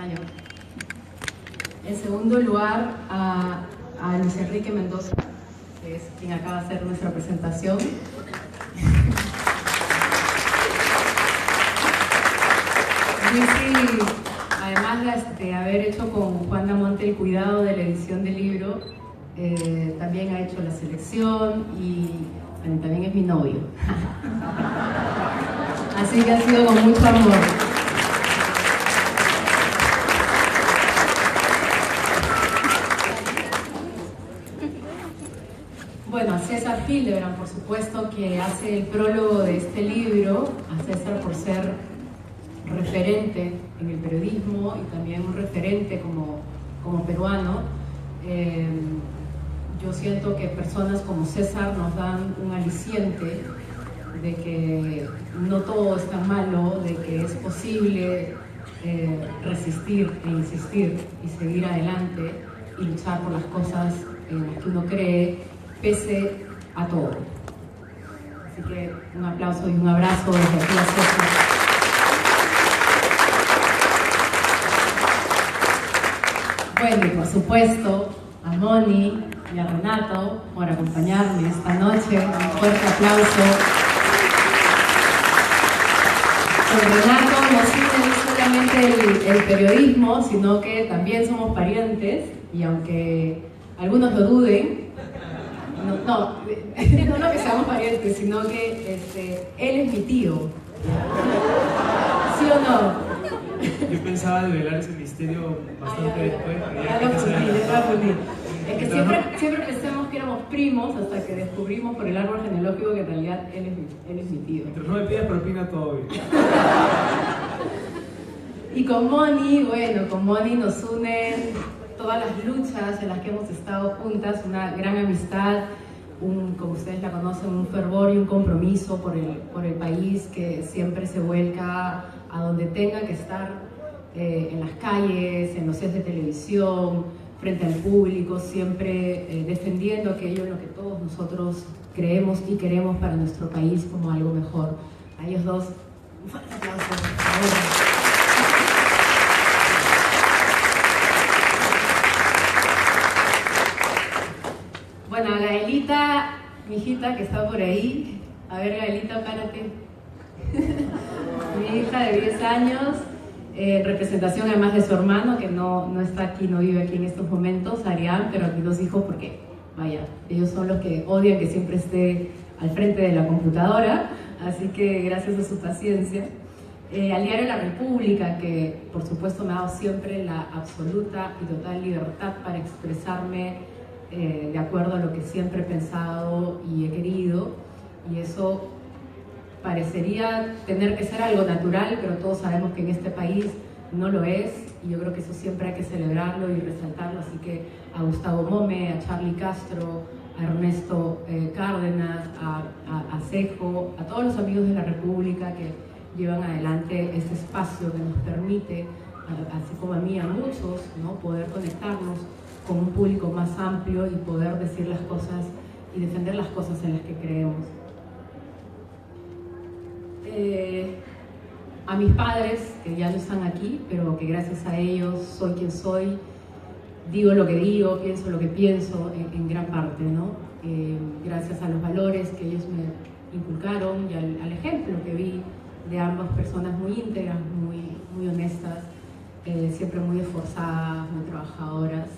años. En segundo lugar, a Luis Enrique Mendoza, que es quien acaba de hacer nuestra presentación. Luisi, además de haber hecho con Juan Damonte el cuidado de la edición del libro, también ha hecho la selección y bueno, también es mi novio. Así que ha sido con mucho amor. Bueno, a César Hildebrand, por supuesto, que hace el prólogo de este libro, a César por ser referente en el periodismo y también un referente como peruano. Yo siento que personas como César nos dan un aliciente de que no todo es tan malo, de que es posible resistir e insistir y seguir adelante y luchar por las cosas en las que uno cree, pese a todo. Así que un aplauso y un abrazo desde aquí a César. Bueno, y por supuesto a Moni y a Renato por acompañarme esta noche. Un fuerte aplauso. Con Renato no solamente el periodismo, sino que también somos parientes, y aunque algunos lo duden, no que seamos parientes, sino que él es mi tío. ¿Sí o no? Yo pensaba develar ese misterio bastante después. Es que siempre pensamos que éramos primos hasta que descubrimos por el árbol genealógico que en realidad él es mi tío. Mientras no me pidas propina, todo bien. Y con Moni, bueno, con Moni nos unen todas las luchas en las que hemos estado juntas, una gran amistad, como ustedes la conocen, un fervor y un compromiso por el país que siempre se vuelca a donde tenga que estar, en las calles, en los sets de televisión, frente al público, siempre defendiendo aquello en lo que todos nosotros creemos y queremos para nuestro país como algo mejor. A ellos dos, un fuerte aplauso, por favor. Bueno, a Gaelita, mi hijita que está por ahí. A ver, Gaelita, párate. Mi hija de 10 años, en representación además de su hermano, que no está aquí, no vive aquí en estos momentos, Arián, pero mis dos hijos, porque, vaya, ellos son los que odian que siempre esté al frente de la computadora, así que gracias a su paciencia. Al diario La República, que por supuesto me ha dado siempre la absoluta y total libertad para expresarme de acuerdo a lo que siempre he pensado y he querido, y eso parecería tener que ser algo natural, pero todos sabemos que en este país no lo es, y yo creo que eso siempre hay que celebrarlo y resaltarlo. Así que a Gustavo Mome, a Charlie Castro, a Ernesto Cárdenas, a Cejo, a todos los amigos de La República que llevan adelante este espacio que nos permite, así como a mí, a muchos, ¿no?, poder conectarnos con un público más amplio y poder decir las cosas y defender las cosas en las que creemos. A mis padres, que ya no están aquí, pero que gracias a ellos soy quien soy, digo lo que digo, pienso lo que pienso, en gran parte, ¿no? Gracias a los valores que ellos me inculcaron y al ejemplo que vi de ambas personas muy íntegras, muy honestas, siempre muy esforzadas, muy trabajadoras.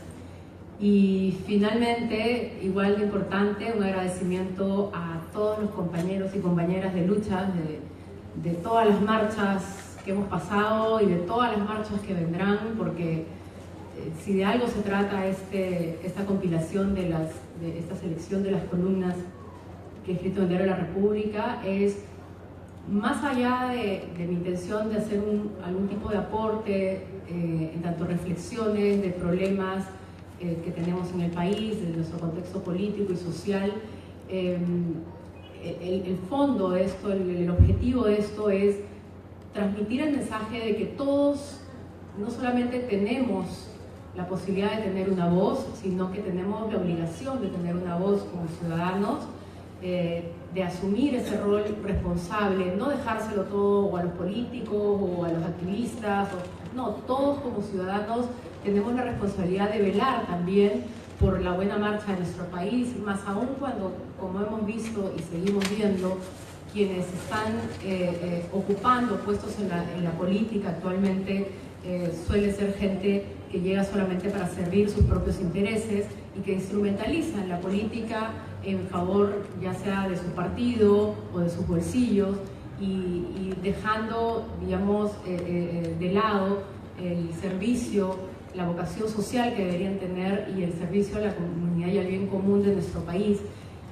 Y finalmente, igual de importante, un agradecimiento a todos los compañeros y compañeras de lucha, de todas las marchas que hemos pasado y de todas las marchas que vendrán, porque si de algo se trata esta compilación de esta selección de las columnas que he escrito en el diario La República, es más allá de mi intención de hacer algún tipo de aporte, en tanto reflexiones de problemas que tenemos en el país, de nuestro contexto político y social. El fondo de esto, el objetivo de esto es transmitir el mensaje de que todos no solamente tenemos la posibilidad de tener una voz, sino que tenemos la obligación de tener una voz como ciudadanos, de asumir ese rol responsable, no dejárselo todo o a los políticos o a los activistas, no, todos como ciudadanos tenemos la responsabilidad de velar también por la buena marcha de nuestro país, más aún cuando, como hemos visto y seguimos viendo, quienes están ocupando puestos en la política actualmente suele ser gente que llega solamente para servir sus propios intereses y que instrumentalizan la política en favor ya sea de su partido o de sus bolsillos y dejando, digamos, de lado el servicio, la vocación social que deberían tener y el servicio a la comunidad y al bien común de nuestro país.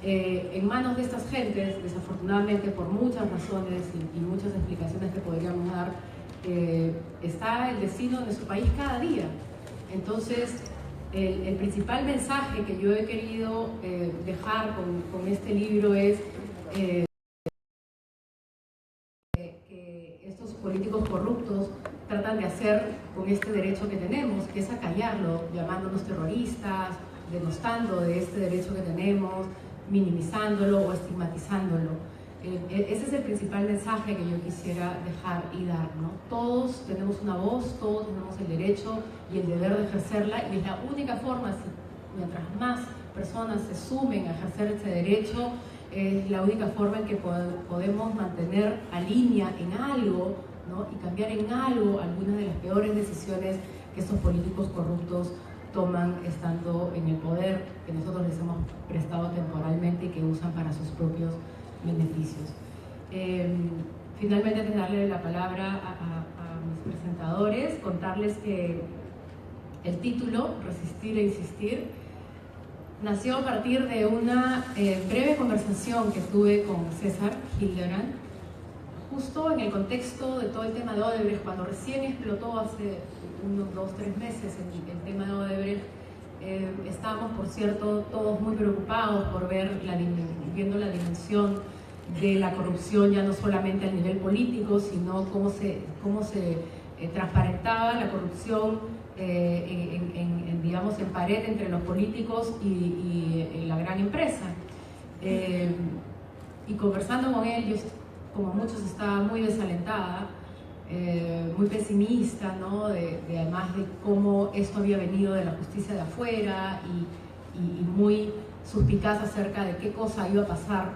En manos de estas gentes, desafortunadamente por muchas razones y muchas explicaciones que podríamos dar, está el destino de su país cada día. Entonces, el principal mensaje que yo he querido dejar con este libro es que estos políticos corruptos tratan de hacer con este derecho que tenemos, que es acallarlo, llamándonos terroristas, denostando de este derecho que tenemos, minimizándolo o estigmatizándolo. Ese es el principal mensaje que yo quisiera dejar y dar, ¿no? Todos tenemos una voz, todos tenemos el derecho y el deber de ejercerla, y es la única forma, mientras más personas se sumen a ejercer este derecho, es la única forma en que podemos mantener a línea en algo, ¿no? Y cambiar en algo algunas de las peores decisiones que estos políticos corruptos toman estando en el poder, que nosotros les hemos prestado temporalmente y que usan para sus propios beneficios. Finalmente, antes de darle la palabra a mis presentadores, contarles que el título, Resistir e Insistir, nació a partir de una breve conversación que tuve con César Hildebrand, justo en el contexto de todo el tema de Odebrecht, cuando recién explotó hace unos 2-3 meses el tema de Odebrecht. Estábamos, por cierto, todos muy preocupados por viendo la dimensión de la corrupción, ya no solamente a nivel político, sino cómo se transparentaba la corrupción digamos, en pared entre los políticos y la gran empresa. Y conversando con él, yo, como muchos, estaba muy desalentada, muy pesimista, ¿no? Además de cómo esto había venido de la justicia de afuera y muy suspicaz acerca de qué cosa iba a pasar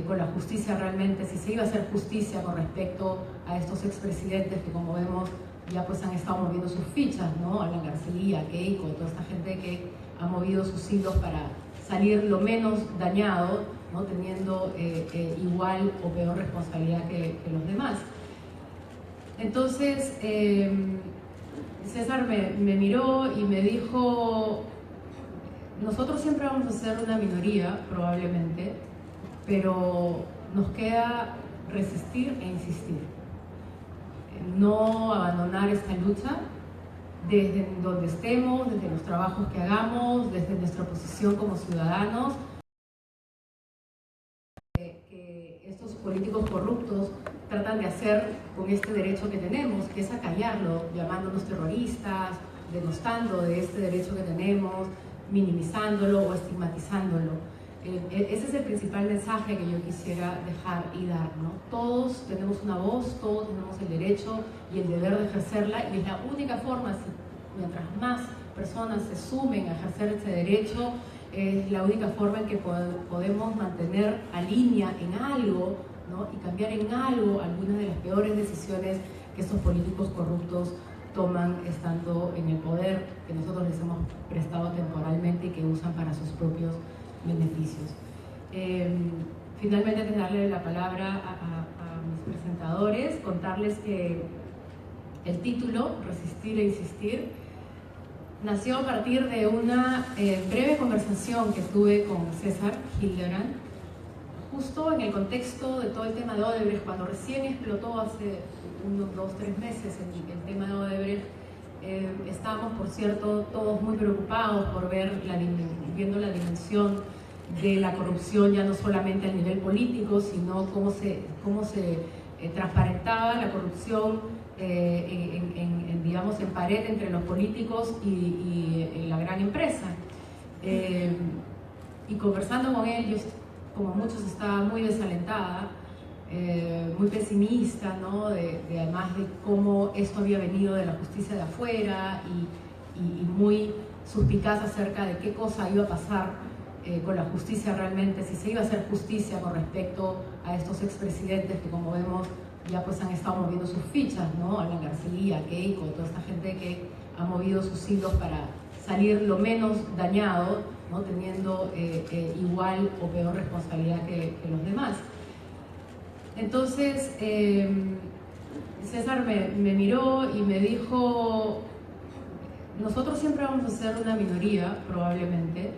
con la justicia realmente, si se iba a hacer justicia con respecto a estos expresidentes que, como vemos, ya pues han estado moviendo sus fichas, ¿no? Alan García, Keiko, toda esta gente que ha movido sus hilos para salir lo menos dañado, ¿no? Teniendo igual o peor responsabilidad que los demás. Entonces, César me miró y me dijo: nosotros siempre vamos a ser una minoría, probablemente, pero nos queda resistir e insistir. No abandonar esta lucha desde donde estemos, desde los trabajos que hagamos, desde nuestra posición como ciudadanos. Que estos políticos corruptos tratan de hacer con este derecho que tenemos, que es acallarlo, llamándonos terroristas, denostando de este derecho que tenemos, minimizándolo o estigmatizándolo. Ese es el principal mensaje que yo quisiera dejar y dar, ¿no? Todos tenemos una voz, todos tenemos el derecho y el deber de ejercerla, y es la única forma, mientras más personas se sumen a ejercer este derecho, es la única forma en que podemos mantener a línea en algo, ¿no? Y cambiar en algo algunas de las peores decisiones que estos políticos corruptos toman estando en el poder, que nosotros les hemos prestado temporalmente y que usan para sus propios beneficios. Finalmente, antes de darle la palabra a mis presentadores, contarles que el título, Resistir e Insistir, nació a partir de una breve conversación que tuve con César Hildebrand, justo en el contexto de todo el tema de Odebrecht, cuando recién explotó hace unos 2-3 meses el tema de Odebrecht. Estábamos, por cierto, todos muy preocupados por viendo la dimensión de la corrupción, ya no solamente a nivel político, sino cómo se transparentaba la corrupción digamos, en pared entre los políticos y la gran empresa. Y conversando con él, yo, como muchos, estaba muy desalentada, muy pesimista, ¿no? Además de cómo esto había venido de la justicia de afuera y muy suspicaz acerca de qué cosa iba a pasar con la justicia realmente, si se iba a hacer justicia con respecto a estos expresidentes que, como vemos, ya pues han estado moviendo sus fichas, ¿no? Alan García, Keiko, toda esta gente que ha movido sus hilos para salir lo menos dañado, ¿no? Teniendo igual o peor responsabilidad que los demás. Entonces, César me miró y me dijo: nosotros siempre vamos a ser una minoría, probablemente,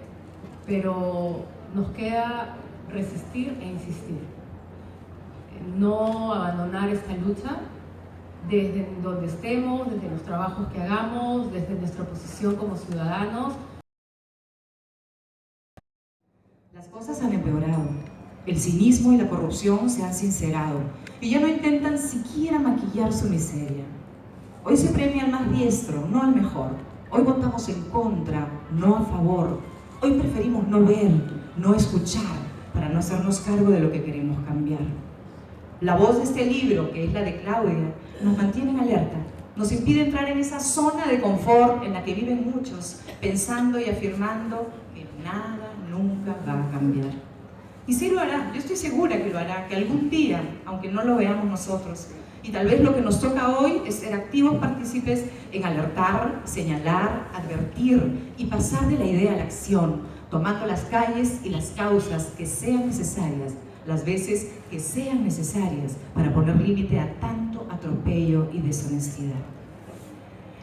pero nos queda resistir e insistir. No abandonar esta lucha desde donde estemos, desde los trabajos que hagamos, desde nuestra posición como ciudadanos. Las cosas han empeorado. El cinismo y la corrupción se han sincerado y ya no intentan siquiera maquillar su miseria. Hoy se premia al más diestro, no al mejor. Hoy votamos en contra, no a favor. Hoy preferimos no ver, no escuchar, para no hacernos cargo de lo que queremos cambiar. La voz de este libro, que es la de Claudia, nos mantiene en alerta, nos impide entrar en esa zona de confort en la que viven muchos, pensando y afirmando que nada nunca va a cambiar. Y sí lo hará, yo estoy segura que lo hará, que algún día, aunque no lo veamos nosotros, y tal vez lo que nos toca hoy es ser activos partícipes en alertar, señalar, advertir y pasar de la idea a la acción, tomando las calles y las causas que sean necesarias, las veces que sean necesarias para poner límite a tanto atropello y deshonestidad.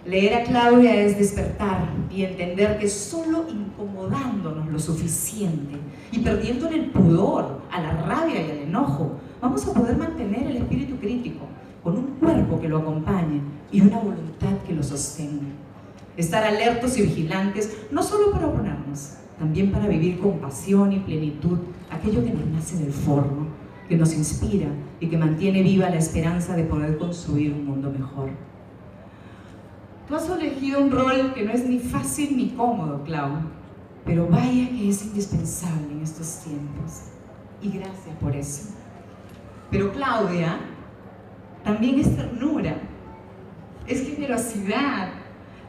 Leer a Claudia es despertar y entender que solo incomodándonos lo suficiente y perdiéndole el pudor a la rabia y al enojo, vamos a poder mantener el espíritu crítico, con un cuerpo que lo acompañe y una voluntad que lo sostenga. Estar alertos y vigilantes, no solo para oponernos, también para vivir con pasión y plenitud aquello que nos nace del forno, que nos inspira y que mantiene viva la esperanza de poder construir un mundo mejor. Tú has elegido un rol que no es ni fácil ni cómodo, Clau, pero vaya que es indispensable en estos tiempos. Y gracias por eso. Pero Claudia también es ternura, es generosidad,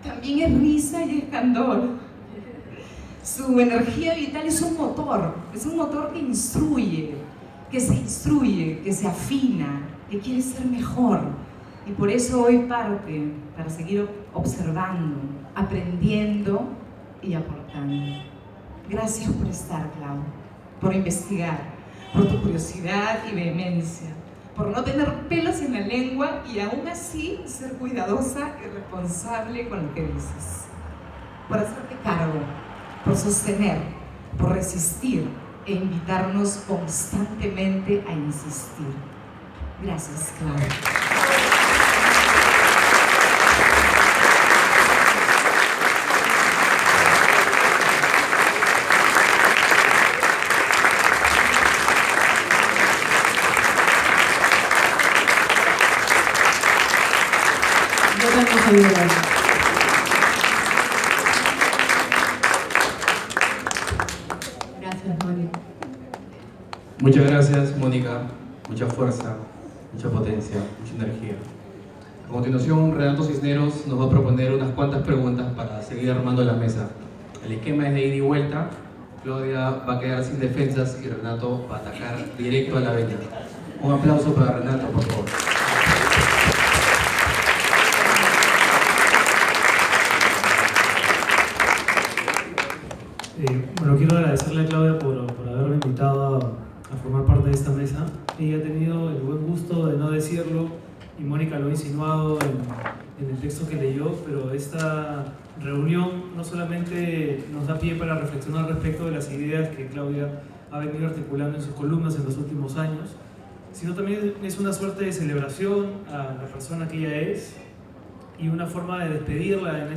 también es risa y es candor. Su energía vital es un motor que instruye, que se afina, que quiere ser mejor. Y por eso hoy parte para seguir observando, aprendiendo y aportando. Gracias por estar, Clau, por investigar, por tu curiosidad y vehemencia, por no tener pelos en la lengua y aún así ser cuidadosa y responsable con lo que dices, por hacerte cargo, por sostener, por resistir e invitarnos constantemente a insistir. Gracias, Clau. Gracias, Mónica. Muchas gracias, Mónica. Mucha fuerza, mucha potencia, mucha energía. A continuación, Renato Cisneros nos va a proponer unas cuantas preguntas para seguir armando la mesa. El esquema es de ida y vuelta. Claudia va a quedar sin defensas y Renato va a atacar directo a la vena. Un aplauso para Renato, por favor. Bueno, quiero agradecerle a Claudia por haberme invitado a formar parte de esta mesa. Ella ha tenido el buen gusto de no decirlo y Mónica lo ha insinuado en el texto que leyó, pero esta reunión no solamente nos da pie para reflexionar respecto de las ideas que Claudia ha venido articulando en sus columnas en los últimos años, sino también es una suerte de celebración a la persona que ella es y una forma de despedirla en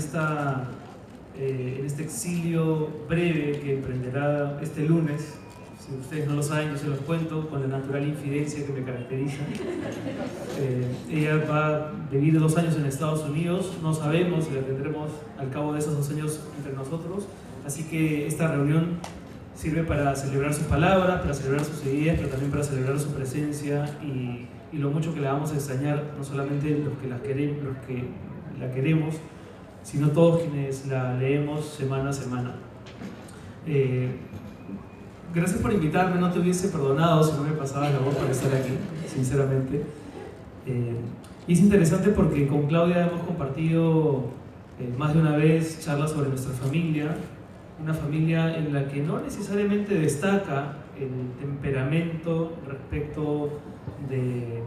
este exilio breve que emprenderá este lunes. Si ustedes no lo saben, yo se los cuento con la natural infidencia que me caracteriza. Ella va a vivir 2 años en Estados Unidos, no sabemos si la tendremos al cabo de esos 2 años entre nosotros, así que esta reunión sirve para celebrar sus palabras, para celebrar sus ideas, pero también para celebrar su presencia y lo mucho que la vamos a extrañar, no solamente los que la queremos, sino todos quienes la leemos semana a semana. Gracias por invitarme, no te hubiese perdonado si no me pasabas la voz para estar aquí, sinceramente. Y es interesante porque con Claudia hemos compartido más de una vez charlas sobre nuestra familia, una familia en la que no necesariamente destaca el temperamento respecto de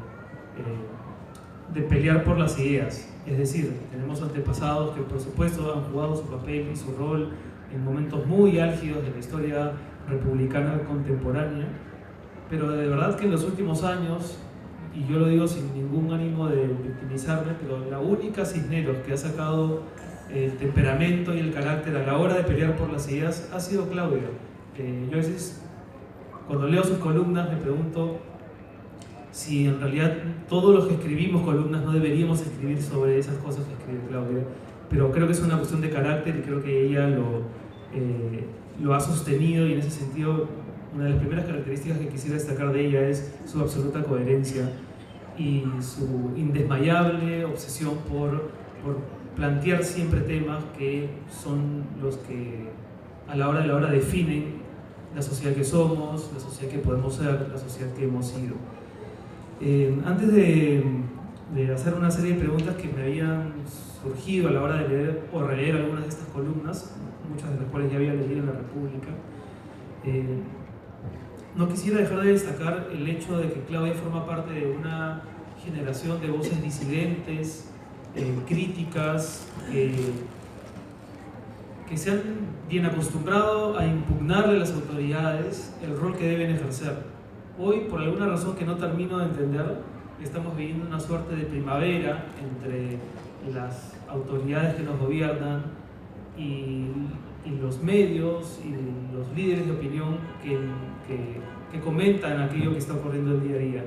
pelear por las ideas. Es decir, tenemos antepasados que por supuesto han jugado su papel y su rol en momentos muy álgidos de la historia republicana contemporánea, pero de verdad que en los últimos años, y yo lo digo sin ningún ánimo de victimizarme, pero la única Cisneros que ha sacado el temperamento y el carácter a la hora de pelear por las ideas ha sido Claudia. Yo a veces, cuando leo sus columnas, me pregunto si en realidad todos los que escribimos columnas no deberíamos escribir sobre esas cosas que escribe Claudia, pero creo que es una cuestión de carácter y creo que ella lo ha sostenido, y en ese sentido una de las primeras características que quisiera destacar de ella es su absoluta coherencia y su indesmayable obsesión por plantear siempre temas que son los que a la hora definen la sociedad que somos, la sociedad que podemos ser, la sociedad que hemos sido. Antes de hacer una serie de preguntas que me habían surgido a la hora de leer o releer algunas de estas columnas, muchas de las cuales ya había leído en La República, no quisiera dejar de destacar el hecho de que Claudia forma parte de una generación de voces disidentes, críticas, que se han bien acostumbrado a impugnarle a las autoridades el rol que deben ejercer. Hoy, por alguna razón que no termino de entender, estamos viviendo una suerte de primavera entre las autoridades que nos gobiernan y los medios y los líderes de opinión que comentan aquello que está ocurriendo el día a día.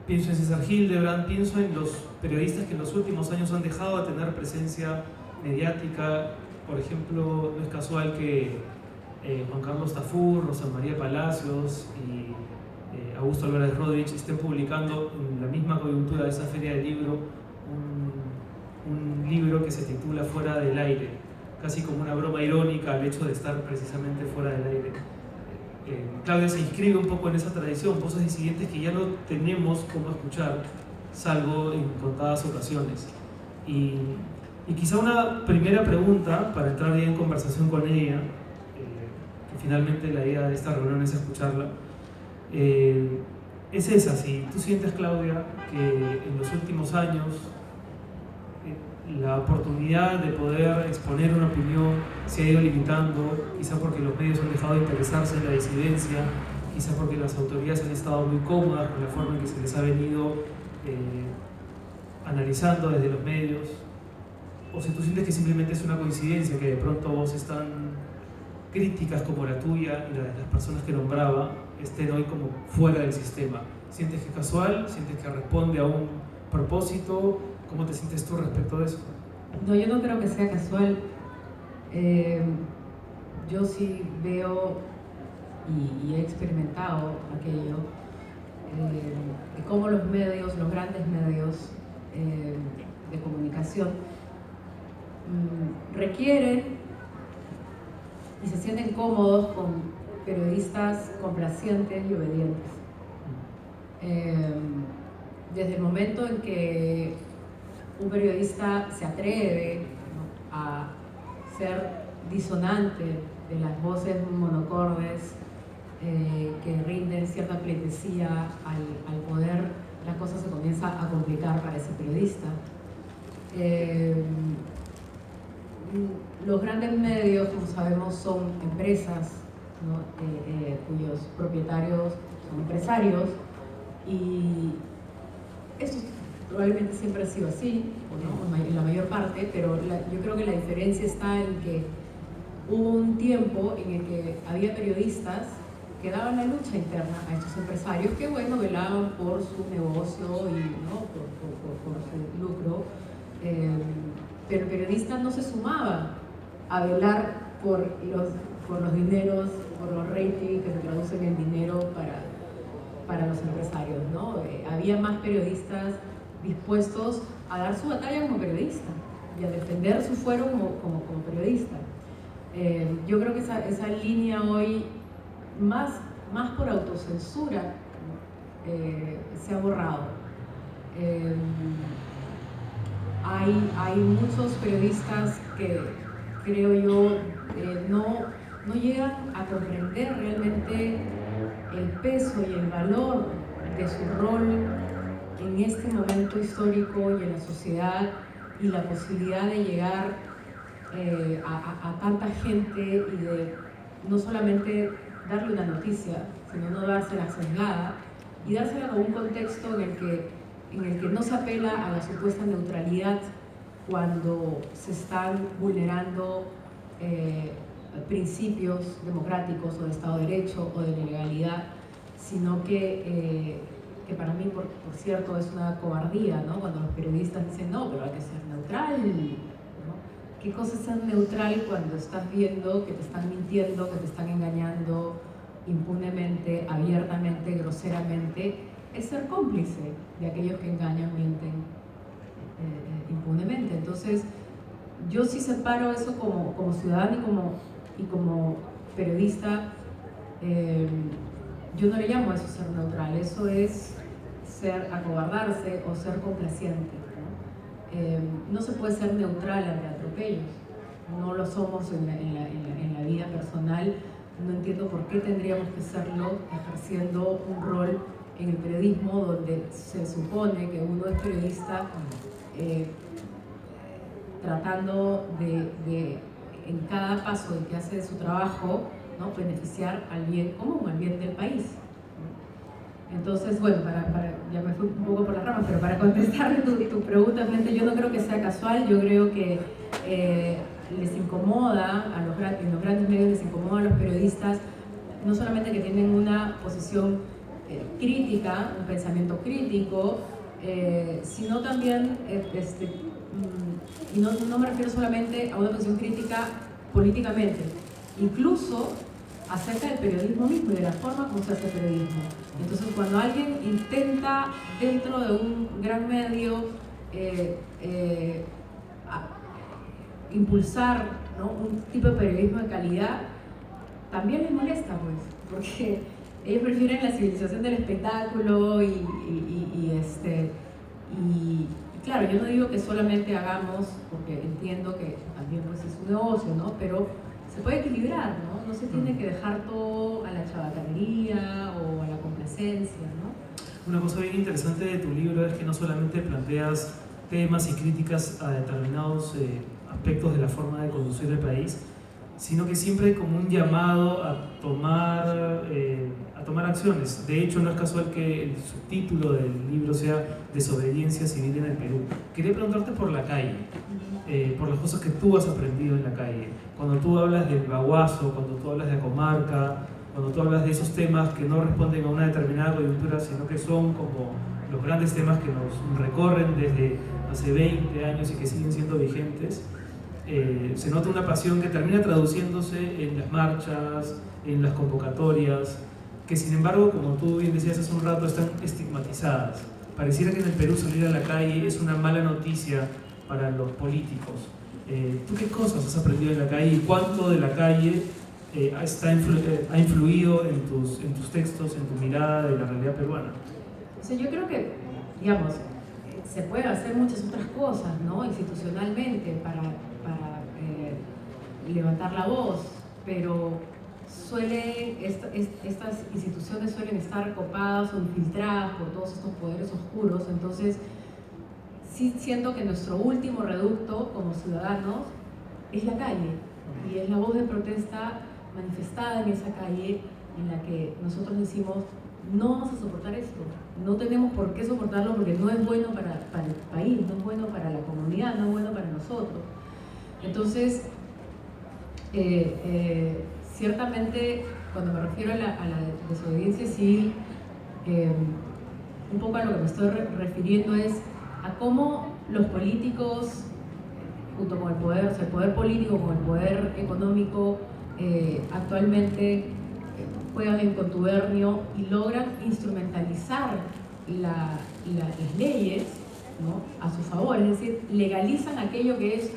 Pienso en César Hildebrand, pienso en los periodistas que en los últimos años han dejado de tener presencia mediática. Por ejemplo, no es casual que Juan Carlos Tafur, Rosa María Palacios y Augusto Álvarez Rodríguez estén publicando en la misma coyuntura de esa feria del libro un libro que se titula Fuera del aire, casi como una broma irónica al hecho de estar precisamente fuera del aire. Claudia se inscribe un poco en esa tradición, voces disidentes que ya no tenemos cómo escuchar, salvo en contadas ocasiones. Y quizá una primera pregunta para entrar ya en conversación con ella, que finalmente la idea de esta reunión es escucharla, es esa: si tú sientes, Claudia, que en los últimos años la oportunidad de poder exponer una opinión se ha ido limitando, quizá porque los medios han dejado de interesarse en la disidencia, quizá porque las autoridades han estado muy cómodas con la forma en que se les ha venido analizando desde los medios, o si tú sientes que simplemente es una coincidencia que de pronto voces tan críticas como la tuya y la de las personas que nombraba estén hoy como fuera del sistema. ¿Sientes que es casual? ¿Sientes que responde a un propósito? ¿Cómo te sientes tú respecto de eso? No, yo no creo que sea casual. Yo sí veo y he experimentado aquello, de cómo los medios, los grandes medios de comunicación requieren y se sienten cómodos con periodistas complacientes y obedientes. Desde el momento en que un periodista se atreve, ¿no?, a ser disonante de las voces monocordes que rinden cierta pleitesía al poder, la cosa se comienza a complicar para ese periodista. Los grandes medios, como sabemos, son empresas, ¿no?, cuyos propietarios son empresarios, y eso probablemente siempre ha sido así, ¿no?, en la mayor parte, pero yo creo que la diferencia está en que hubo un tiempo en el que había periodistas que daban la lucha interna a estos empresarios que, bueno, velaban por su negocio y, ¿no?, por su lucro, pero el periodista no se sumaba a velar por por los dineros, por los ratings que se traducen en dinero para los empresarios, ¿no? Había más periodistas dispuestos a dar su batalla como periodista y a defender su fuero como periodista. Yo creo que esa línea hoy, más por autocensura, se ha borrado. Hay muchos periodistas que, creo yo, no llegan a comprender realmente el peso y el valor de su rol en este momento histórico y en la sociedad, y la posibilidad de llegar a tanta gente y de no solamente darle una noticia, sino no dársela sesgada y dársela con un contexto en el que no se apela a la supuesta neutralidad cuando se están vulnerando principios democráticos o de Estado de Derecho o de legalidad, sino que para mí, por cierto, es una cobardía, ¿no? Cuando los periodistas dicen, no, pero hay que ser neutral, ¿no? ¿Qué cosa es ser neutral cuando estás viendo que te están mintiendo, que te están engañando impunemente, abiertamente, groseramente? Es ser cómplice de aquellos que engañan, mienten impunemente. Entonces, yo sí separo eso como ciudadano y como periodista. Yo no le llamo a eso ser neutral, eso es acobardarse o ser complaciente, ¿no? No se puede ser neutral ante atropellos, no lo somos en la vida personal. No entiendo por qué tendríamos que serlo ejerciendo un rol en el periodismo donde se supone que uno es periodista tratando de en cada paso en que hace su trabajo, ¿no?, beneficiar al bien común, al bien del país. Entonces, bueno, ya me fui un poco por las ramas, pero para contestar tu pregunta, yo no creo que sea casual. Yo creo que les incomoda en los grandes medios, les incomoda a los periodistas, no solamente que tienen una posición crítica, un pensamiento crítico, sino también, y no me refiero solamente a una posición crítica políticamente, incluso acerca del periodismo mismo y de la forma como se hace periodismo. Entonces, cuando alguien intenta dentro de un gran medio impulsar, ¿no?, un tipo de periodismo de calidad, también les molesta, pues, porque ellos prefieren la civilización del espectáculo y claro, yo no digo que solamente hagamos, porque entiendo que también pues es un negocio, ¿no? Pero se puede equilibrar, ¿no? No se tiene que dejar todo a la chabacanería o a la complacencia, ¿no? Una cosa bien interesante de tu libro es que no solamente planteas temas y críticas a determinados aspectos de la forma de conducir el país, sino que siempre hay como un llamado a tomar acciones. De hecho, no es casual que el subtítulo del libro sea Desobediencia Civil en el Perú. Quería preguntarte por la calle, por las cosas que tú has aprendido en la calle. Cuando tú hablas del baguazo, cuando tú hablas de comarca, cuando tú hablas de esos temas que no responden a una determinada coyuntura, sino que son como los grandes temas que nos recorren desde hace 20 años y que siguen siendo vigentes, se nota una pasión que termina traduciéndose en las marchas, en las convocatorias, que sin embargo, como tú bien decías hace un rato, están estigmatizadas. Pareciera que en el Perú salir a la calle es una mala noticia para los políticos. ¿Tú qué cosas has aprendido en la calle y cuánto de la calle ha influido en tus textos, en tu mirada de la realidad peruana? O sea, yo creo que, digamos, se pueden hacer muchas otras cosas, ¿no?, institucionalmente para levantar la voz, pero estas instituciones suelen estar copadas o infiltradas por todos estos poderes oscuros. Entonces, sí siento que nuestro último reducto como ciudadanos es la calle, y es la voz de protesta manifestada en esa calle en la que nosotros decimos: no vamos a soportar esto, no tenemos por qué soportarlo porque no es bueno para el país, no es bueno para la comunidad, no es bueno para nosotros. Entonces, ciertamente, cuando me refiero a la desobediencia civil, un poco a lo que me estoy refiriendo es a cómo los políticos, junto con el poder, o sea, el poder político con el poder económico, actualmente juegan en contubernio y logran instrumentalizar las leyes, ¿no?, a su favor, es decir, legalizan aquello que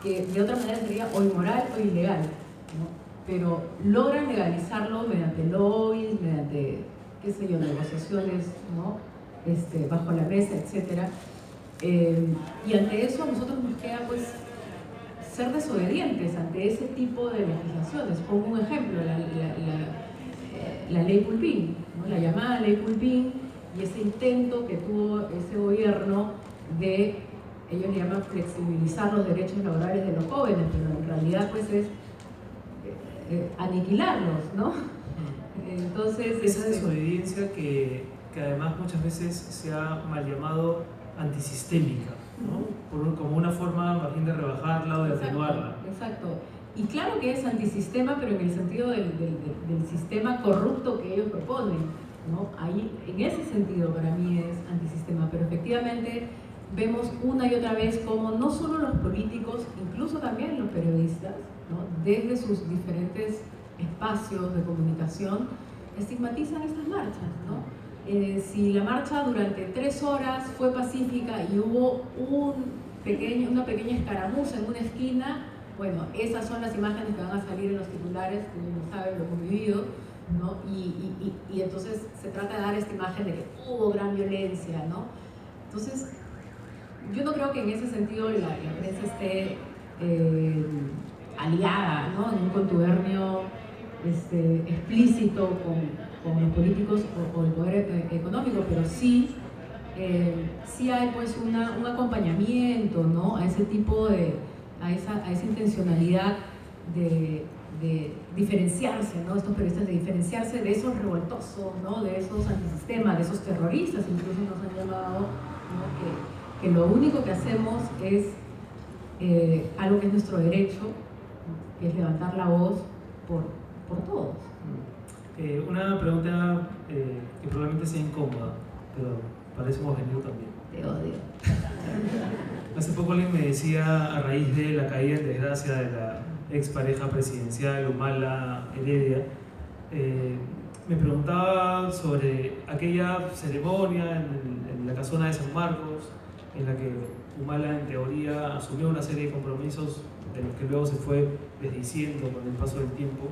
de otra manera sería o inmoral o ilegal, ¿no?, pero logran legalizarlo mediante lobbies, mediante, qué sé yo, negociaciones, ¿no?, bajo la mesa, etc. Y ante eso a nosotros nos queda pues ser desobedientes ante ese tipo de legislaciones. Pongo un ejemplo, la ley Pulpín, ¿no?, la llamada ley Pulpín, y ese intento que tuvo ese gobierno de, ellos le llaman flexibilizar los derechos laborales de los jóvenes, pero en realidad pues es aniquilarlos, ¿no? Entonces, esa desobediencia que además muchas veces se ha mal llamado antisistémica, ¿no? Como una forma más bien de rebajarla o de atenuarla. Exacto. Y claro que es antisistema, pero en el sentido del sistema corrupto que ellos proponen, ¿no? Ahí, en ese sentido, para mí es antisistema, pero efectivamente vemos una y otra vez como no solo los políticos, incluso también los periodistas, ¿no?, desde sus diferentes espacios de comunicación, estigmatizan estas marchas, ¿no? Si la marcha durante 3 horas fue pacífica y hubo una pequeña escaramuza en una esquina, bueno, esas son las imágenes que van a salir en los titulares, que uno sabe, lo hemos vivido, ¿no? Y entonces se trata de dar esta imagen de que hubo gran violencia, ¿no? Entonces, yo no creo que en ese sentido la prensa esté aliada, ¿no?, en un contubernio explícito con los políticos o el poder económico, pero sí hay pues un acompañamiento, ¿no?, a ese tipo a esa intencionalidad de diferenciarse, ¿no?, estos periodistas, de diferenciarse de esos revoltosos, ¿no?, de esos antisistemas, de esos terroristas, incluso nos han llamado, ¿no?, que lo único que hacemos es algo que es nuestro derecho, que es levantar la voz por todos. Una pregunta que probablemente sea incómoda, pero para eso hemos venido también. Te odio. Hace poco alguien me decía, a raíz de la caída en desgracia de la expareja presidencial Humala Heredia, me preguntaba sobre aquella ceremonia en la casona de San Marcos, en la que Humala en teoría asumió una serie de compromisos de los que luego se fue desdiciendo con el paso del tiempo.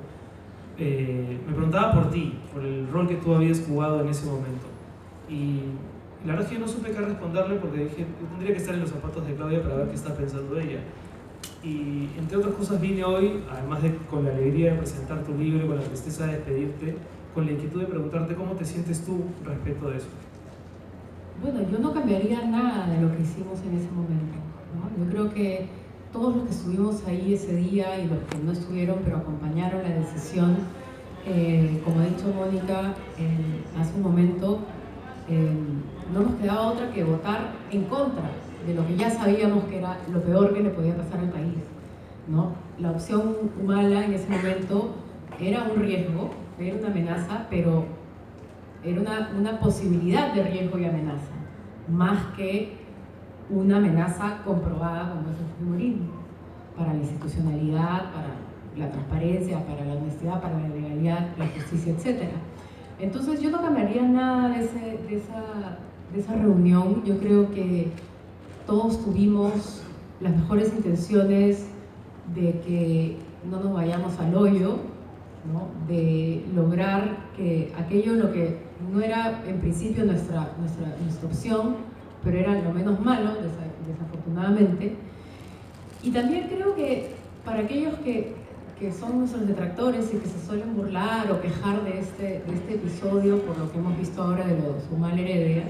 Me preguntaba por ti, por el rol que tú habías jugado en ese momento. Y la verdad es que yo no supe qué responderle, porque dije, yo tendría que estar en los zapatos de Claudia para ver qué está pensando ella. Y entre otras cosas vine hoy, además de con la alegría de presentar tu libro y con la tristeza de despedirte, con la inquietud de preguntarte cómo te sientes tú respecto de eso. Bueno, yo no cambiaría nada de lo que hicimos en ese momento, ¿no? Yo creo que todos los que estuvimos ahí ese día y los que no estuvieron pero acompañaron la decisión, como ha dicho Mónica hace un momento, no nos quedaba otra que votar en contra de lo que ya sabíamos que era lo peor que le podía pasar al país, ¿no? La opción Humala en ese momento era un riesgo, era una amenaza, pero era una posibilidad de riesgo y amenaza, más que una amenaza comprobada como es el fujimorismo, para la institucionalidad, para la transparencia, para la honestidad, para la legalidad, la justicia, etc. Entonces yo no cambiaría nada de esa reunión. Yo creo que todos tuvimos las mejores intenciones de que no nos vayamos al hoyo, ¿no?, de lograr que aquello lo que no era en principio nuestra opción, pero era lo menos malo, desafortunadamente. Y también creo que para aquellos que son nuestros detractores y que se suelen burlar o quejar de este episodio por lo que hemos visto ahora de los Humala Heredia,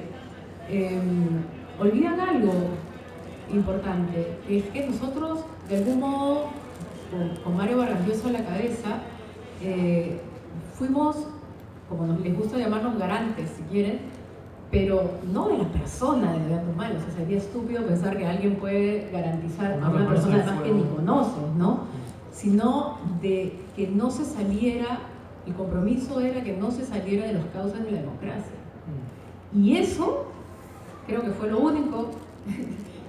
olvidan algo importante, que es que nosotros, de algún modo, con Mario Vargas Llosa a la cabeza, fuimos, como les gusta llamarnos, garantes, si quieren, pero no de la persona de Alberto Humala. O sea, sería estúpido pensar que alguien puede garantizar a una persona además que ni conoces, ¿no? Sino de que no se saliera, el compromiso era que no se saliera de los cauces de la democracia. Y eso creo que fue lo único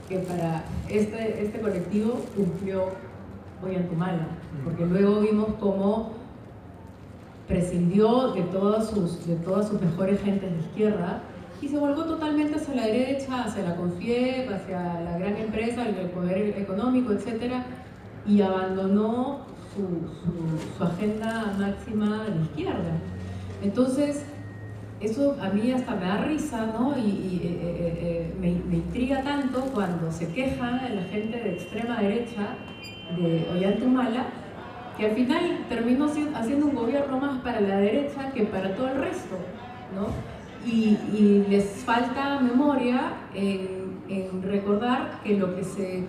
que para este colectivo cumplió Ollanthumala, porque luego vimos cómo prescindió de todas sus mejores gentes de izquierda y se volvió totalmente hacia la derecha, hacia la CONFIEP, hacia la gran empresa, el poder económico, etc. Y abandonó su agenda máxima de izquierda. Entonces, eso a mí hasta me da risa, ¿no? Me intriga tanto cuando se queja la gente de extrema derecha de Ollanthumala, que al final terminó haciendo un gobierno más para la derecha que para todo el resto, ¿no? Y les falta memoria en recordar que a lo que se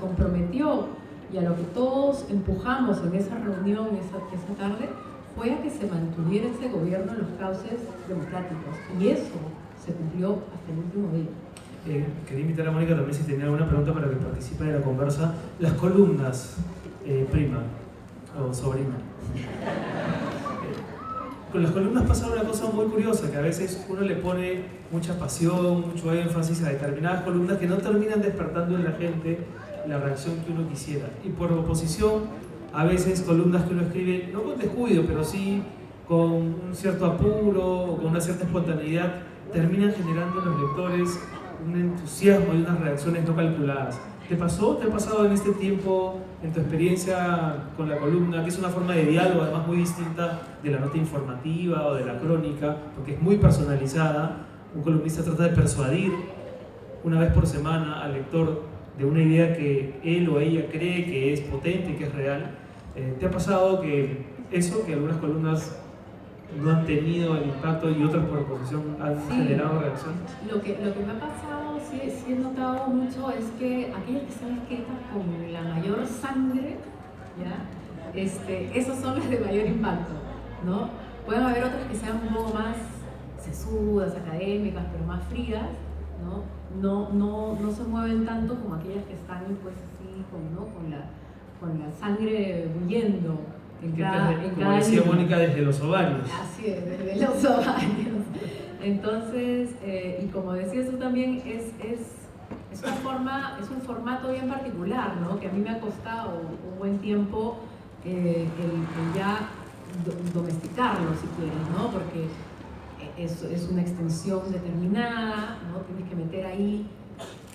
comprometió y a lo que todos empujamos en esa reunión esa tarde fue a que se mantuviera ese gobierno en los cauces democráticos, y eso se cumplió hasta el último día. Quería invitar a Mónica también si tenía alguna pregunta para que participe de la conversa. Las columnas, prima o sobrina. Con las columnas pasa una cosa muy curiosa, que a veces uno le pone mucha pasión, mucho énfasis a determinadas columnas que no terminan despertando en la gente la reacción que uno quisiera. Y por oposición, a veces columnas que uno escribe, no con descuido, pero sí con un cierto apuro o con una cierta espontaneidad, terminan generando en los lectores un entusiasmo y unas reacciones no calculadas. ¿Te pasó? ¿Te ha pasado en este tiempo, en tu experiencia con la columna, que es una forma de diálogo además muy distinta de la nota informativa o de la crónica, porque es muy personalizada? Un columnista trata de persuadir una vez por semana al lector de una idea que él o ella cree que es potente y que es real. ¿Te ha pasado que algunas columnas no han tenido el impacto y otras por oposición han generado reacción? Lo que me ha pasado, sí he notado mucho, es que aquellas que están escritas con la mayor sangre, ¿ya? Esas son las de mayor impacto, ¿no? Pueden haber otras que sean un poco más sesudas, académicas, pero más frías, ¿no? No se mueven tanto como aquellas que están pues así con la sangre huyendo como decía Mónica, desde los ovarios. Así es, desde los ovarios. Entonces, y como decías tú también, es un formato bien particular, ¿no? Que a mí me ha costado un buen tiempo el ya domesticarlo, si quieres, ¿no? Porque es una extensión determinada, ¿no? Tienes que meter ahí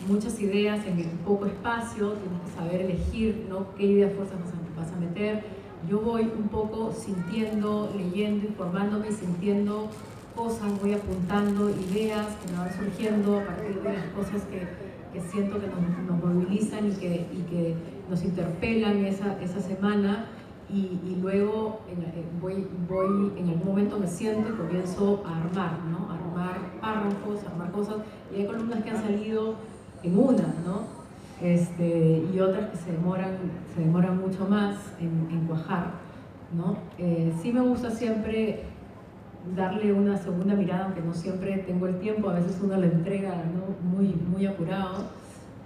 muchas ideas en poco espacio, tienes que saber elegir, ¿no? Qué ideas fuerzas vas a meter. Yo voy un poco sintiendo, leyendo, informándome y sintiendo cosas, voy apuntando ideas que me van surgiendo a partir de las cosas que siento que nos movilizan y que nos interpelan esa semana, y luego voy en algún momento me siento y comienzo a armar, ¿no? A armar párrafos, a armar cosas, y hay columnas que han salido en una, ¿no? Y otras que se demoran mucho más en cuajar, ¿no? Sí me gusta siempre darle una segunda mirada, aunque no siempre tengo el tiempo, a veces uno lo entrega, ¿no? muy apurado,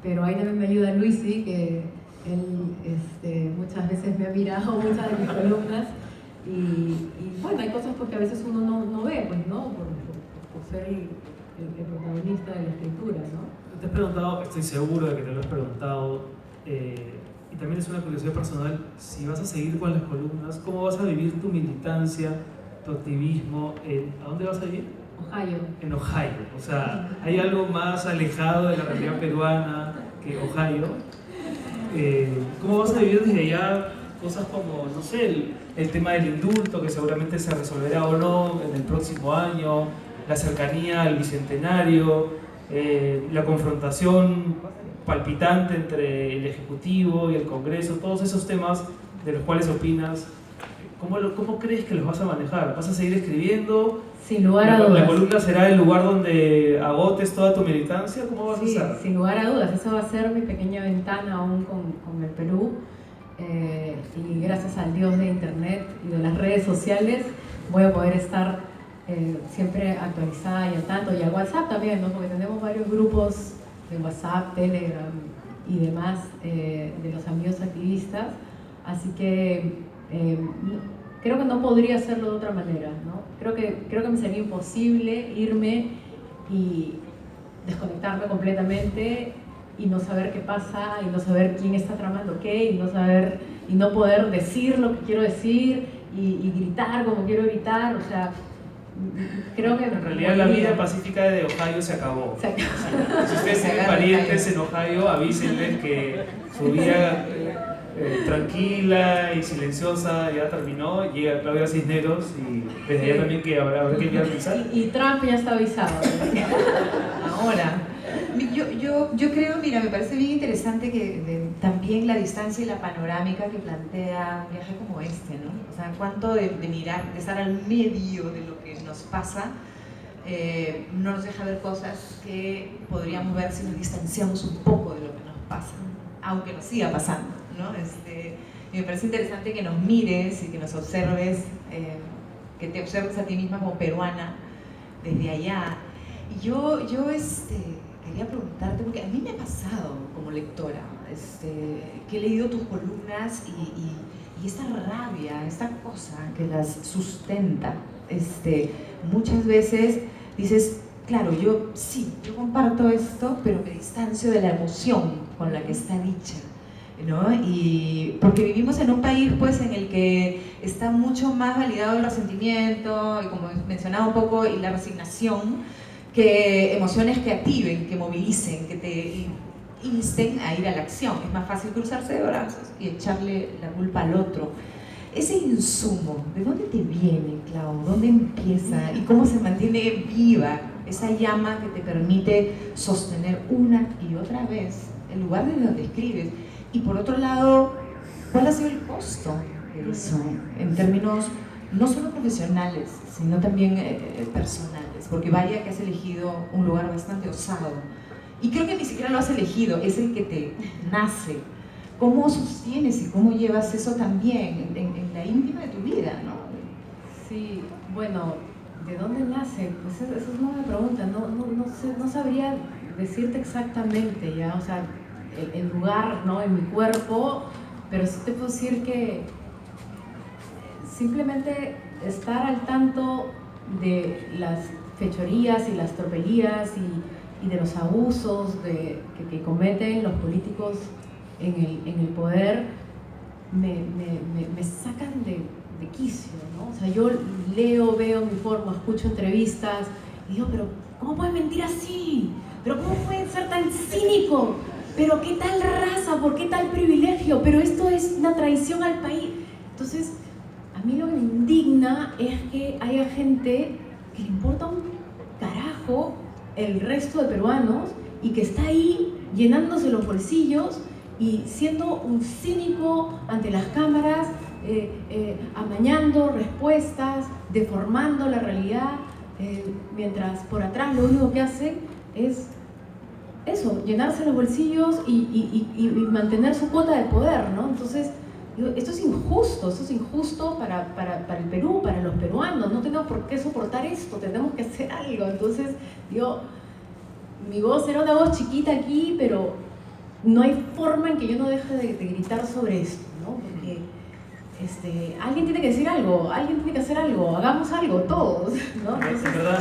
pero ahí también me ayuda Luisi, que él muchas veces me ha mirado muchas de mis columnas, y bueno, hay cosas pues, que a veces uno no ve, pues, ¿no? Por ser el protagonista de la escritura, ¿no? Te has preguntado, estoy seguro de que te lo has preguntado, y también es una curiosidad personal, si vas a seguir con las columnas, ¿cómo vas a vivir tu militancia, tu activismo? ¿A dónde vas a vivir? Ohio. En Ohio, o sea, ¿hay algo más alejado de la realidad peruana que Ohio? ¿Cómo vas a vivir desde allá cosas como, no sé, el tema del indulto, que seguramente se resolverá o no en el próximo año, la cercanía al bicentenario, la confrontación palpitante entre el Ejecutivo y el Congreso, todos esos temas de los cuales opinas? ¿Cómo crees que los vas a manejar? ¿Vas a seguir escribiendo? Sin lugar a dudas. ¿La columna será el lugar donde agotes toda tu militancia? ¿Cómo vas a hacer? Sin lugar a dudas, esa va a ser mi pequeña ventana aún con el Perú, y gracias al Dios de Internet y de las redes sociales voy a poder estar siempre actualizada y al tanto, y al WhatsApp también, ¿no? Porque tenemos varios grupos de WhatsApp, Telegram y demás de los amigos activistas, así que creo que no podría hacerlo de otra manera, ¿no? Creo que me sería imposible irme y desconectarme completamente y no saber qué pasa, y no saber quién está tramando qué, y no poder decir lo que quiero decir, y gritar como quiero gritar, o sea, creo que en realidad la vida pacífica de Ohio se acabó. Se acabó. Si ustedes tienen parientes en Ohio, avísenles que su vida tranquila y silenciosa ya terminó. Llega Claudia Cisneros y desde allá también que habrá que avisar. Y Trump ya está avisado. Ahora, yo creo, mira, me parece bien interesante que también la distancia y la panorámica que plantea un viaje como este, ¿no? O sea, cuánto de mirar, de estar al medio de lo que nos pasa, no nos deja ver cosas que podríamos ver si nos distanciamos un poco de lo que nos pasa, aunque nos siga pasando, ¿no? Y me parece interesante que nos mires y que nos observes, que te observes a ti misma como peruana desde allá. Y yo quería preguntarte, porque a mí me ha pasado como lectora, que he leído tus columnas y esta rabia, esta cosa que las sustenta, muchas veces dices, claro, yo comparto esto, pero me distancio de la emoción con la que está dicha, ¿no? Y porque vivimos en un país pues en el que está mucho más validado el resentimiento y, como mencionaba un poco, y la resignación, que emociones que activen, que movilicen, que te insten a ir a la acción. Es más fácil cruzarse de brazos y echarle la culpa al otro. Ese insumo, ¿de dónde te viene, Clau? ¿Dónde empieza? ¿Y cómo se mantiene viva esa llama que te permite sostener una y otra vez el lugar desde donde escribes? Y por otro lado, ¿cuál ha sido el costo de eso en términos no solo profesionales, sino también personales? Porque vaya que has elegido un lugar bastante osado. Y creo que ni siquiera lo has elegido, es el que te nace. ¿Cómo sostienes y cómo llevas eso también en la íntima de tu vida, ¿no? Sí, bueno, ¿de dónde nace? Pues esa es una buena pregunta, no sabría decirte exactamente ya, o sea, el lugar, ¿no? En mi cuerpo, pero sí te puedo decir que simplemente estar al tanto de las fechorías y las tropelías y de los abusos que cometen los políticos en el poder me sacan de quicio, ¿no? O sea, yo leo, veo, me informo, escucho entrevistas y digo, pero ¿cómo puede mentir así? ¿Pero cómo puede ser tan cínico? ¿Pero qué tal raza? ¿Por qué tal privilegio? Pero esto es una traición al país. Entonces, a mí lo que me indigna es que haya gente que le importa un carajo el resto de peruanos y que está ahí llenándose los bolsillos y siendo un cínico ante las cámaras, amañando respuestas, deformando la realidad, mientras por atrás lo único que hacen es eso, llenarse los bolsillos y mantener su cuota de poder, ¿no? Entonces, esto es injusto para el Perú, para los peruanos, no tenemos por qué soportar esto, tenemos que hacer algo. Entonces, mi voz era una voz chiquita aquí, pero no hay forma en que yo no deje de gritar sobre esto, ¿no? Porque alguien tiene que decir algo, alguien tiene que hacer algo, hagamos algo, todos, ¿no? Entonces, Es verdad.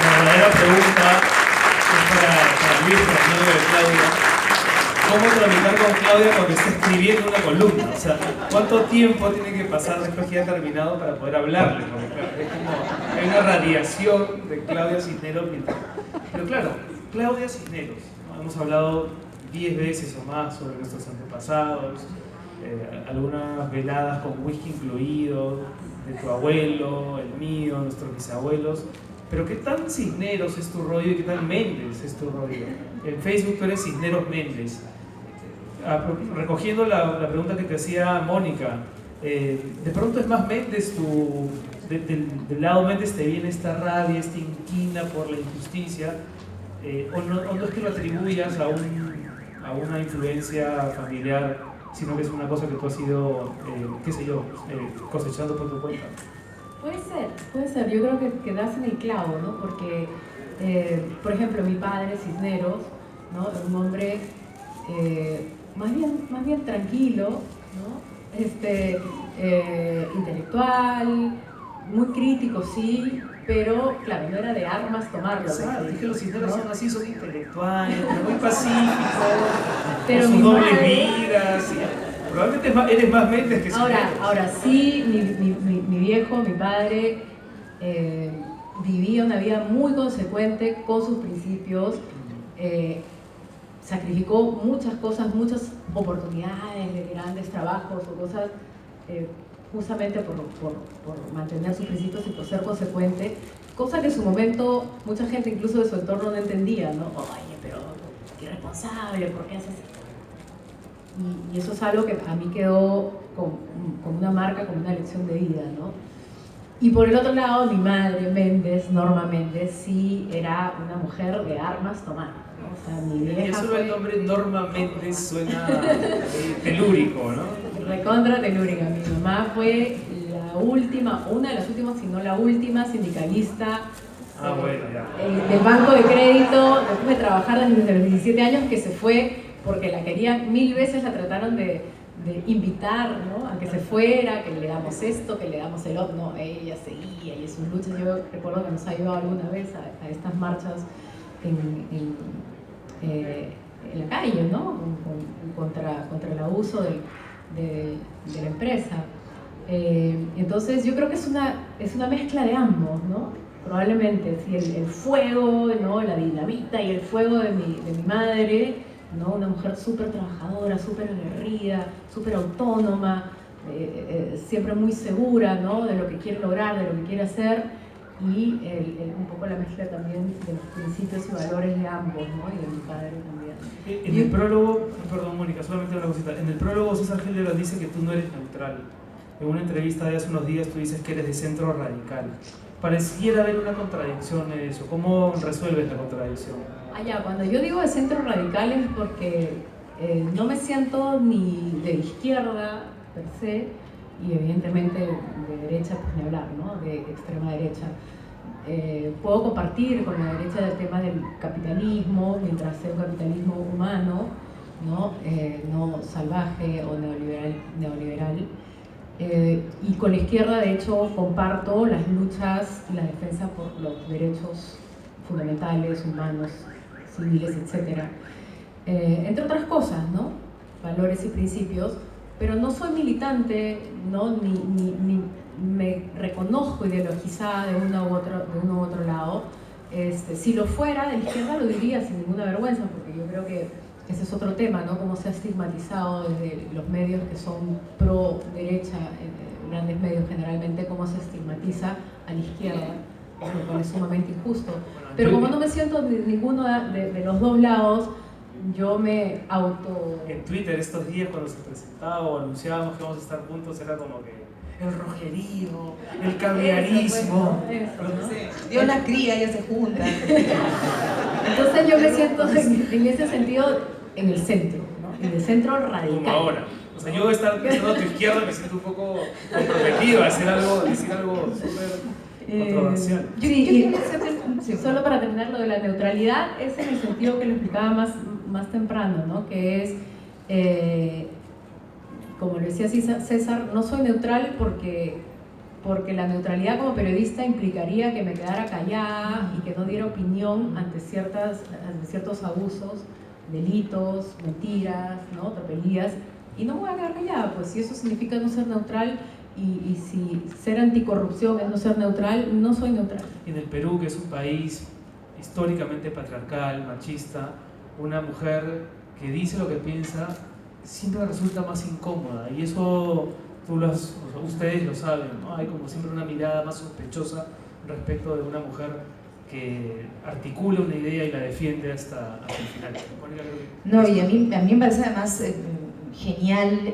La verdadera pregunta es para Luis Fernando de Claudia. ¿Cómo tramitar con Claudia cuando está escribiendo una columna? O sea, ¿cuánto tiempo tiene que pasar después que ya ha terminado para poder hablarle? Porque claro, es como, hay una radiación de Claudia Cisneros. Pero claro, Claudia Cisneros, ¿no? Hemos hablado 10 veces o más sobre nuestros antepasados, algunas veladas con whisky incluido, de tu abuelo, el mío, nuestros bisabuelos. Pero ¿qué tan Cisneros es tu rollo y qué tan Méndez es tu rollo? En Facebook tú eres Cisneros Méndez. Recogiendo la pregunta que te hacía Mónica, de pronto es más Méndez del lado Méndez te viene esta rabia, esta inquina por la injusticia, o no es que lo atribuyas a una influencia familiar, sino que es una cosa que tú has ido, cosechando por tu cuenta. Puede ser. Yo creo que das en el clavo, ¿no? Porque, por ejemplo, mi padre, Cisneros, ¿no? Un hombre más bien tranquilo, ¿no? Intelectual, muy crítico, sí, pero claro, no era de armas tomarlo. Exacto, es que los cisneros ¿no? son así, son intelectuales, pero muy pacíficos, Pero con sus mi dobles madre- vidas. Probablemente eres más Méndez que Ahora sí, mi viejo, mi padre, vivía una vida muy consecuente con sus principios, sacrificó muchas cosas, muchas oportunidades de grandes trabajos o cosas, justamente por mantener sus principios y por ser consecuente, cosa que en su momento mucha gente incluso de su entorno no entendía, ¿no? Oye, pero qué irresponsable, ¿por qué haces esto? Y eso es algo que a mí quedó con una marca, como una lección de vida, ¿no? Y por el otro lado, mi madre, Méndez, Norma Méndez, sí era una mujer de armas tomar, ¿no? O sea, mi Y vieja eso el nombre Norma Méndez suena telúrico, ¿no? recontra telúrica. Mi mamá fue la última, una de las últimas, si no la última sindicalista Bueno, ya. del Banco de Crédito, después de trabajar desde los 17 años, que se fue porque la querían 1000 veces, la trataron de invitar, ¿no? A que se fuera, que le damos esto, que le damos el otro. No, ella seguía y en sus luchas. Yo recuerdo que nos ha llevado alguna vez a estas marchas en la calle, ¿no? Contra el abuso de la empresa. Entonces yo creo que es una mezcla de ambos, ¿no? Probablemente, sí, el fuego, ¿no? La dinamita y el fuego de mi madre, ¿no? Una mujer súper trabajadora, súper aguerrida, súper autónoma, siempre muy segura, ¿no? De lo que quiere lograr, de lo que quiere hacer, y un poco la mezcla también de los principios y valores de ambos, ¿no? Y de mi padre también. En el prólogo, perdón Mónica, solamente una cosita, en el prólogo César Hildebrand dice que tú no eres neutral. En una entrevista de hace unos días tú dices que eres de centro radical. Pareciera haber una contradicción en eso. ¿Cómo resuelves la contradicción? Cuando yo digo de centro radical es porque no me siento ni de izquierda per se, y evidentemente de derecha, pues ni hablar, ¿no? De extrema derecha. Puedo compartir con la derecha el tema del capitalismo, mientras sea un capitalismo humano, ¿no? No salvaje o neoliberal. Y con la izquierda, de hecho, comparto las luchas y la defensa por los derechos fundamentales, humanos, civiles, etc. Entre otras cosas, ¿no? Valores y principios, pero no soy militante, ¿no? Ni me reconozco ideologizada de uno u otro lado. Si lo fuera, de la izquierda lo diría sin ninguna vergüenza, porque yo creo que ese es otro tema, ¿no? Cómo se ha estigmatizado desde los medios que son pro derecha, grandes medios generalmente, cómo se estigmatiza a la izquierda, lo cual es sumamente injusto. Pero como no me siento de ninguno de los dos lados, yo me auto... En Twitter estos días cuando se presentaba o anunciábamos que vamos a estar juntos era como que el rojerío, el caviarismo. Eso, ¿no? Sí. Dios la cría, ya se juntan. Entonces yo me siento en ese sentido en el centro, ¿no? En el centro radical. Como ahora. O sea, yo estar pensando a tu izquierda me siento un poco comprometido a decir algo súper controversial. Solo para terminar, lo de la neutralidad es en el sentido que lo explicaba más temprano, ¿no? Que es, como lo decía César, no soy neutral porque la neutralidad como periodista implicaría que me quedara callada y que no diera opinión ante ciertos abusos, delitos, mentiras, ¿no? Tropelías, y no me voy a quedar callada, pues si eso significa no ser neutral y si ser anticorrupción es no ser neutral, no soy neutral. En el Perú, que es un país históricamente patriarcal, machista, una mujer que dice lo que piensa siempre resulta más incómoda, y eso ustedes lo saben, ¿no? Hay como siempre una mirada más sospechosa respecto de una mujer que articula una idea y la defiende hasta el final. No, y a mí me parece además genial,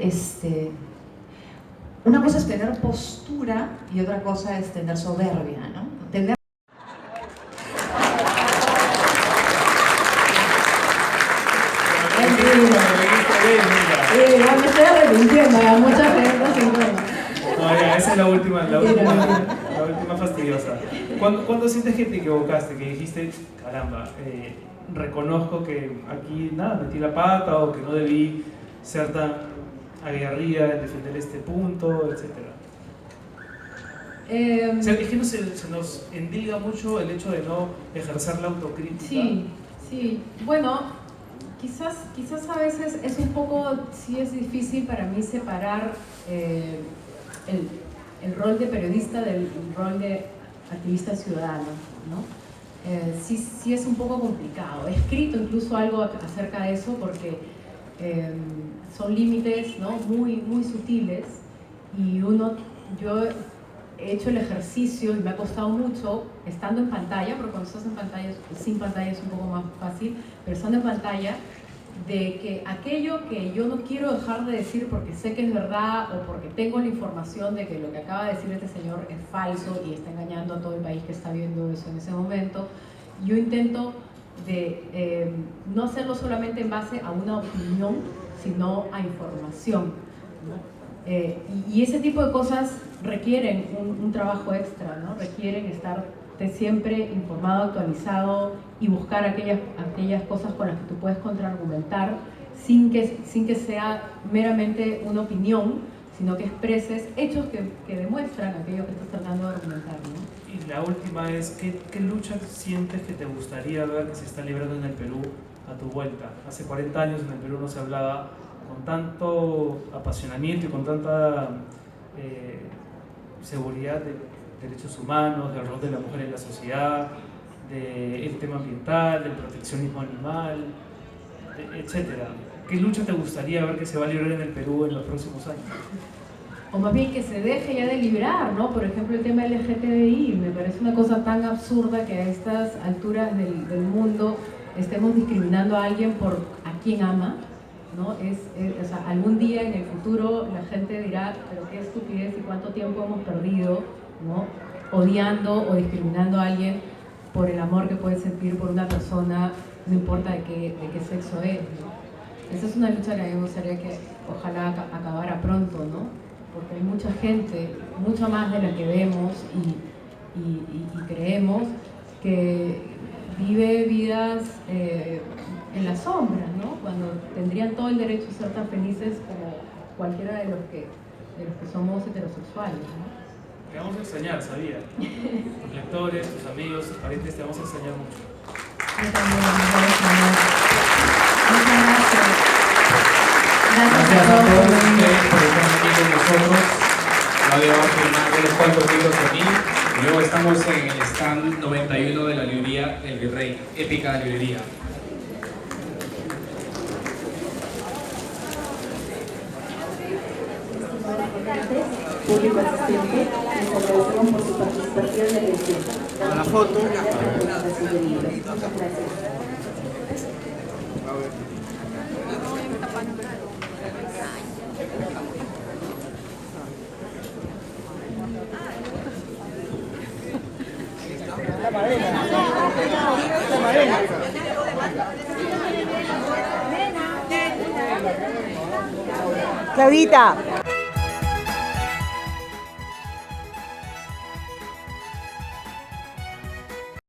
una cosa es tener postura y otra cosa es tener soberbia, ¿no? Tener... Me estoy arrepintiendo, ya muchas preguntas sin duda. No, ya, esa es la última fastidiosa. ¿Cuándo sientes que te equivocaste, que dijiste, caramba, reconozco que aquí nada, metí la pata o que no debí ser tan aguerrida en defender este punto, etcétera? O sea, es que no se nos endilga mucho el hecho de no ejercer la autocrítica. Sí, sí. Bueno, quizás a veces es un poco, sí es difícil para mí separar el rol de periodista del rol de activista ciudadano, ¿no? Sí es un poco complicado. He escrito incluso algo acerca de eso porque son límites, ¿no? muy sutiles y yo he hecho el ejercicio y me ha costado mucho estando en pantalla, porque cuando estás en pantalla, sin pantalla es un poco más fácil, pero estando en pantalla, de que aquello que yo no quiero dejar de decir porque sé que es verdad o porque tengo la información de que lo que acaba de decir este señor es falso y está engañando a todo el país que está viendo eso en ese momento, yo intento de no hacerlo solamente en base a una opinión, sino a información, ¿no? Y ese tipo de cosas requieren un trabajo extra, ¿no? Requieren estar siempre informado, actualizado y buscar aquellas cosas con las que tú puedes contraargumentar sin que sea meramente una opinión, sino que expreses hechos que demuestran aquello que estás tratando de argumentar, ¿no? Y la última es, ¿qué lucha sientes que te gustaría ver que se está librando en el Perú a tu vuelta? Hace 40 años en el Perú no se hablaba con tanto apasionamiento y con tanta seguridad de derechos humanos, del rol de la mujer en la sociedad, del tema ambiental, del proteccionismo animal, etc. ¿Qué lucha te gustaría ver que se va a librar en el Perú en los próximos años? O más bien que se deje ya de librar, ¿no? Por ejemplo, el tema LGTBI, me parece una cosa tan absurda que a estas alturas del mundo estemos discriminando a alguien por a quien ama, ¿no? O sea, algún día en el futuro la gente dirá, pero qué estupidez y cuánto tiempo hemos perdido, ¿no? Odiando o discriminando a alguien por el amor que puede sentir por una persona, no importa de qué sexo es, ¿no? Esa es una lucha que a mí me gustaría que ojalá acabara pronto, ¿no? Porque hay mucha gente, mucho más de la que vemos y creemos, que vive vidas en la sombra, ¿no? Cuando tendrían todo el derecho a ser tan felices como cualquiera de los que somos heterosexuales, ¿no? Te vamos a extrañar, sabía. Tus lectores, tus amigos, tus parientes, te vamos a extrañar mucho. Yo también, muchas gracias. Gracias a todos ustedes por estar aquí con nosotros. Claudia va a firmar unos cuantos libros aquí. Y luego estamos en el stand 91 de la librería El Virrey, épica librería. Público asistente, les agradecemos por su participación en el evento. A la foto. Muchas gracias. Claudita.